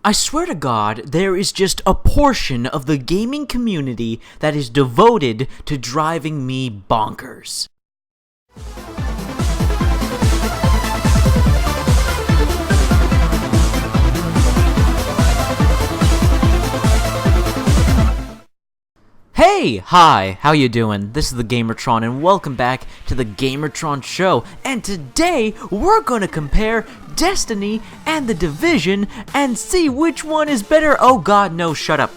I swear to God, there is just a portion of the gaming community that is devoted to driving me bonkers. Hey! Hi! How you doing? This is the Gamertron and welcome back to the Gamertron Show. And today, we're gonna compare Destiny and The Division and see which one is better. Oh god, no, shut up,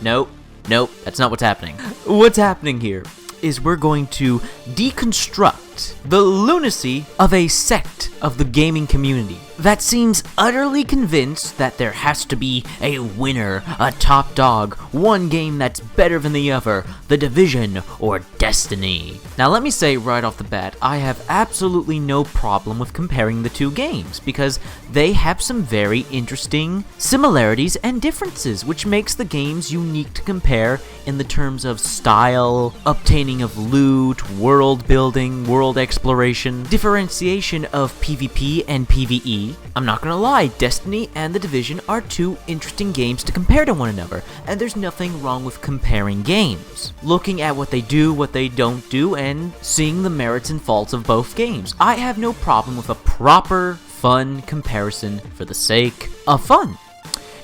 nope, that's not what's happening. What's happening here is we're going to deconstruct the lunacy of a sect of the gaming community that seems utterly convinced that there has to be a winner, a top dog, one game that's better than the other, The Division or Destiny. Now let me say right off the bat, I have absolutely no problem with comparing the two games because they have some very interesting similarities and differences, which makes the games unique to compare in the terms of style, obtaining of loot, world building, world exploration, differentiation of PvP and PvE. I'm not gonna lie, Destiny and The Division are two interesting games to compare to one another, and there's nothing wrong with comparing games. Looking at what they do, what they don't do, and seeing the merits and faults of both games. I have no problem with a proper, fun comparison for the sake of fun.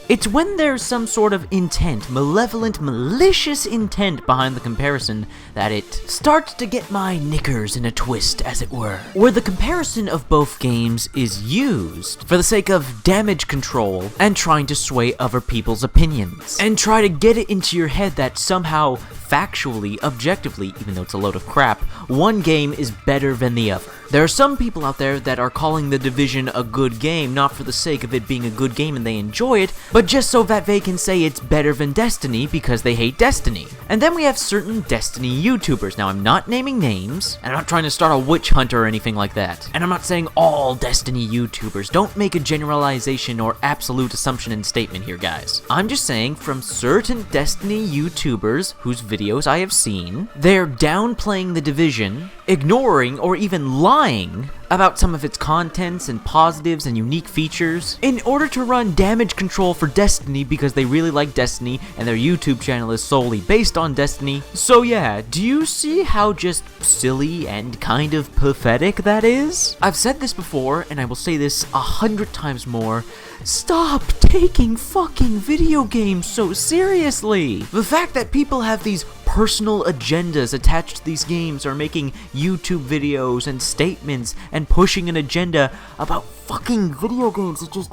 It's when there's some sort of intent, malevolent, malicious intent behind the comparison that it starts to get my knickers in a twist, as it were. Where the comparison of both games is used for the sake of damage control and trying to sway other people's opinions. And try to get it into your head that somehow, factually, objectively, even though it's a load of crap, one game is better than the other. There are some people out there that are calling The Division a good game, not for the sake of it being a good game and they enjoy it, but just so that they can say it's better than Destiny because they hate Destiny. And then we have certain Destiny YouTubers. Now, I'm not naming names, and I'm not trying to start a witch hunt or anything like that. And I'm not saying all Destiny YouTubers. Don't make a generalization or absolute assumption and statement here, guys. I'm just saying from certain Destiny YouTubers whose videos I have seen, they're downplaying The Division, ignoring or even lying about some of its contents and positives and unique features in order to run damage control for Destiny because they really like Destiny and their YouTube channel is solely based on Destiny. So yeah, do you see how just silly and kind of pathetic that is? I've said this before and I will say this 100 times more. Stop taking fucking video games so seriously! The fact that people have these personal agendas attached to these games or making YouTube videos and statements and pushing an agenda about fucking video games, it just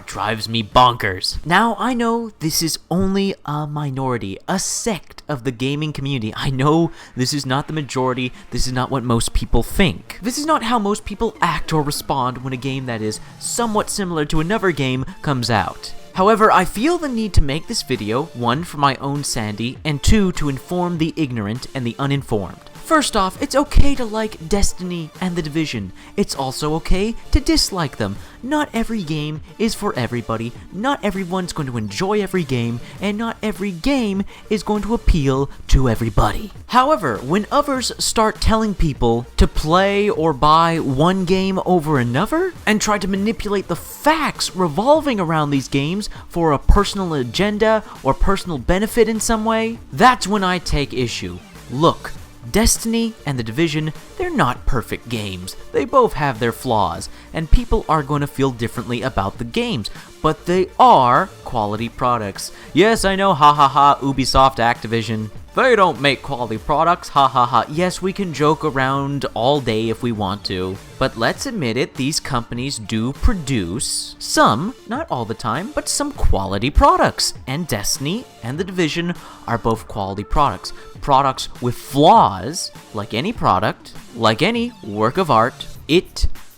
drives me bonkers. Now, I know this is only a minority, a sect of the gaming community. I know this is not the majority, this is not what most people think. This is not how most people act or respond when a game that is somewhat similar to another game comes out. However, I feel the need to make this video, one, for my own sanity, and two, to inform the ignorant and the uninformed. First off, it's okay to like Destiny and The Division. It's also okay to dislike them. Not every game is for everybody, not everyone's going to enjoy every game, and not every game is going to appeal to everybody. However, when others start telling people to play or buy one game over another, and try to manipulate the facts revolving around these games for a personal agenda or personal benefit in some way, that's when I take issue. Look, Destiny and The Division, they're not perfect games. They both have their flaws, and people are going to feel differently about the games, but they are quality products. Yes, I know, ha ha ha, Ubisoft, Activision. They don't make quality products, ha ha ha. Yes, we can joke around all day if we want to, but let's admit it, these companies do produce some, not all the time, but some quality products. And Destiny and The Division are both quality products. Products with flaws, like any product, like any work of art,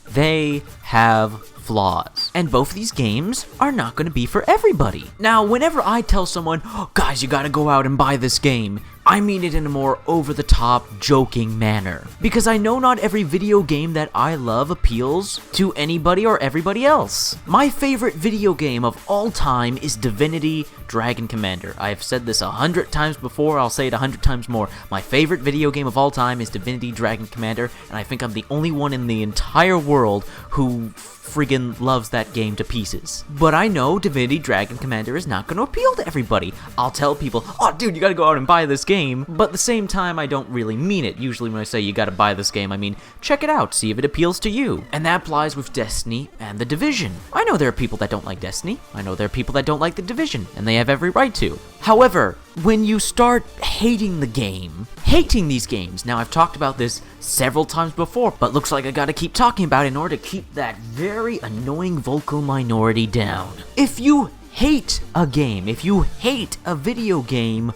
they have flaws. And both of these games are not going to be for everybody. Now, whenever I tell someone, oh, guys, you gotta go out and buy this game, I mean it in a more over-the-top, joking manner. Because I know not every video game that I love appeals to anybody or everybody else. My favorite video game of all time is Divinity Dragon Commander. I have said this 100 times before, I'll say it 100 times more. My favorite video game of all time is Divinity Dragon Commander, and I think I'm the only one in the entire world who who friggin' loves that game to pieces. But I know Divinity Dragon Commander is not going to appeal to everybody. I'll tell people, oh dude, you gotta go out and buy this game, but at the same time I don't really mean it. Usually when I say you gotta buy this game, I mean check it out, see if it appeals to you. And that applies with Destiny and The Division. I know there are people that don't like Destiny, I know there are people that don't like The Division, and they have every right to. However, when you start hating the game, hating these games, now I've talked about this several times before, but looks like I gotta keep talking about it in order to keep that very annoying vocal minority down. If you hate a game, if you hate a video game,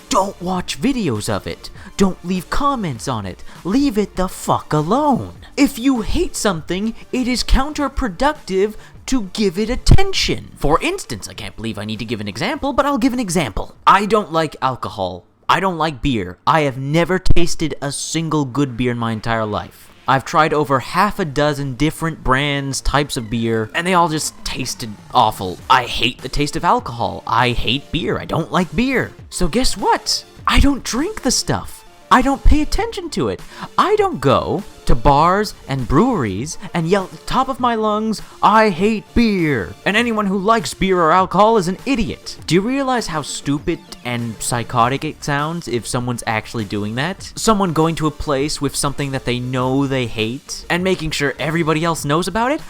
don't watch videos of it. Don't leave comments on it. Leave it the fuck alone. If you hate something, it is counterproductive to give it attention. For instance, I can't believe I need to give an example, but I'll give an example. I don't like alcohol. I don't like beer. I have never tasted a single good beer in my entire life. I've tried over half a dozen different brands, types of beer, and they all just tasted awful. I hate the taste of alcohol. I hate beer. I don't like beer. So guess what? I don't drink the stuff. I don't pay attention to it. I don't go to bars and breweries and yell at the top of my lungs, I hate beer. And anyone who likes beer or alcohol is an idiot. Do you realize how stupid and psychotic it sounds if someone's actually doing that? Someone going to a place with something that they know they hate and making sure everybody else knows about it?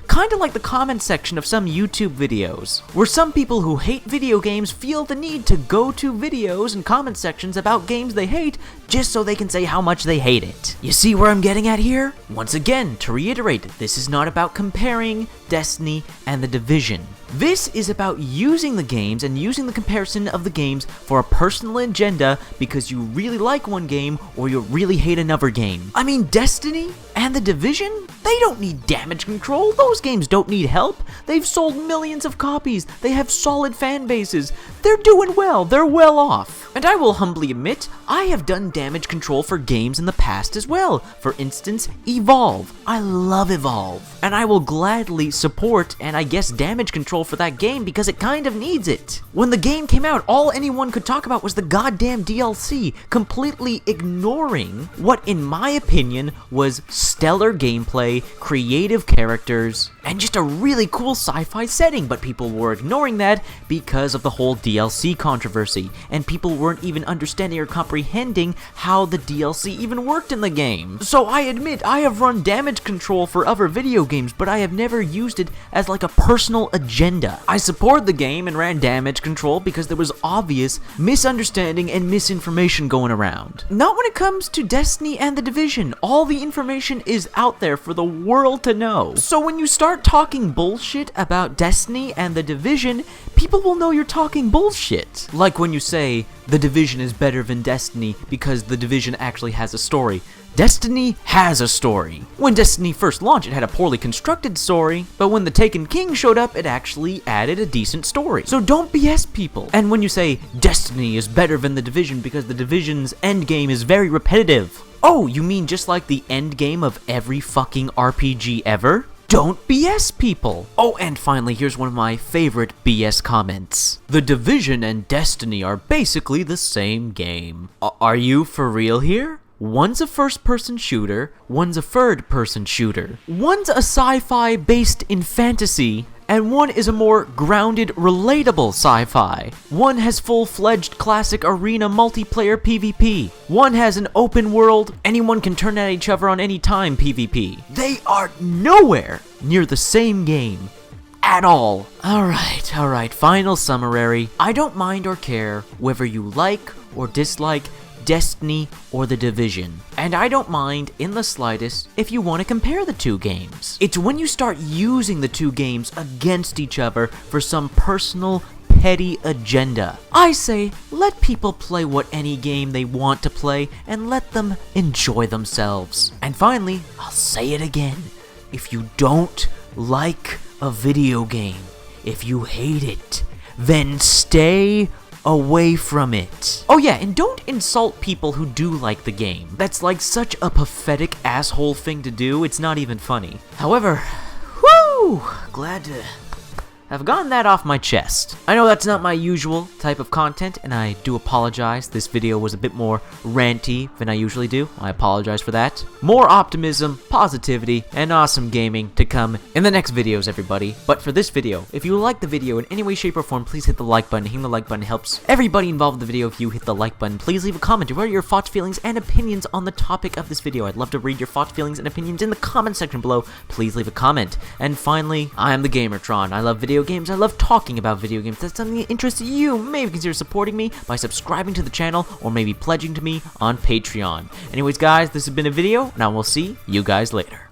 Kinda like the comment section of some YouTube videos, where some people who hate video games feel the need to go to videos and comment sections about games they hate just so they can say how much they hate it. You see where I'm getting at here? Once again, to reiterate, this is not about comparing Destiny and The Division. This is about using the games and using the comparison of the games for a personal agenda because you really like one game or you really hate another game. I mean, Destiny and The Division? They don't need damage control. Those games don't need help. They've sold millions of copies. They have solid fan bases. They're doing well. They're well off. And I will humbly admit, I have done damage control for games in the past as well. For instance, Evolve. I love Evolve. And I will gladly support and I guess damage control for that game because it kind of needs it. When the game came out, all anyone could talk about was the goddamn DLC, completely ignoring what, in my opinion, was stellar gameplay, creative characters, and just a really cool sci-fi setting, but people were ignoring that because of the whole DLC controversy, and people weren't even understanding or comprehending how the DLC even worked in the game. So I admit, I have run damage control for other video games, but I have never used it as like a personal agenda. I supported the game and ran damage control because there was obvious misunderstanding and misinformation going around. Not when it comes to Destiny and The Division. All the information is out there for the world to know. So when you start talking bullshit about Destiny and The Division, people will know you're talking bullshit. Like when you say, The Division is better than Destiny because The Division actually has a story. Destiny has a story. When Destiny first launched, it had a poorly constructed story, but when the Taken King showed up, it actually added a decent story. So don't BS people. And when you say, Destiny is better than The Division because The Division's endgame is very repetitive. Oh, you mean just like the endgame of every fucking RPG ever? Don't BS people! Oh, and finally, here's one of my favorite BS comments. The Division and Destiny are basically the same game. Are you for real here? One's a first-person shooter, one's a third-person shooter. One's a sci-fi based in fantasy, and one is a more grounded, relatable sci-fi. One has full-fledged classic arena multiplayer PvP. One has an open world, anyone can turn at each other on any time PvP. They are nowhere near the same game. At all. Alright, final summary. I don't mind or care whether you like or dislike Destiny or The Division. And I don't mind in the slightest if you want to compare the two games. It's when you start using the two games against each other for some personal petty agenda. I say, let people play what any game they want to play and let them enjoy themselves. And finally, I'll say it again. If you don't like a video game, if you hate it, then stay away from it. Oh yeah, and don't insult people who do like the game. That's like such a pathetic asshole thing to do, it's not even funny. However, glad to have gotten that off my chest. I know that's not my usual type of content, and I do apologize. This video was a bit more ranty than I usually do. I apologize for that. More optimism, positivity, and awesome gaming to come in the next videos, everybody. But for this video, if you like the video in any way, shape, or form, please hit the like button. Hitting the like button helps everybody involved in the video. If you hit the like button, please leave a comment. What are your thoughts, feelings, and opinions on the topic of this video? I'd love to read your thoughts, feelings, and opinions in the comment section below. Please leave a comment. And finally, I am the Gamertron. I love video games. I love talking about video games. If that's something that interests you, maybe consider supporting me by subscribing to the channel or maybe pledging to me on Patreon. Anyways, guys, this has been a video, and I will see you guys later.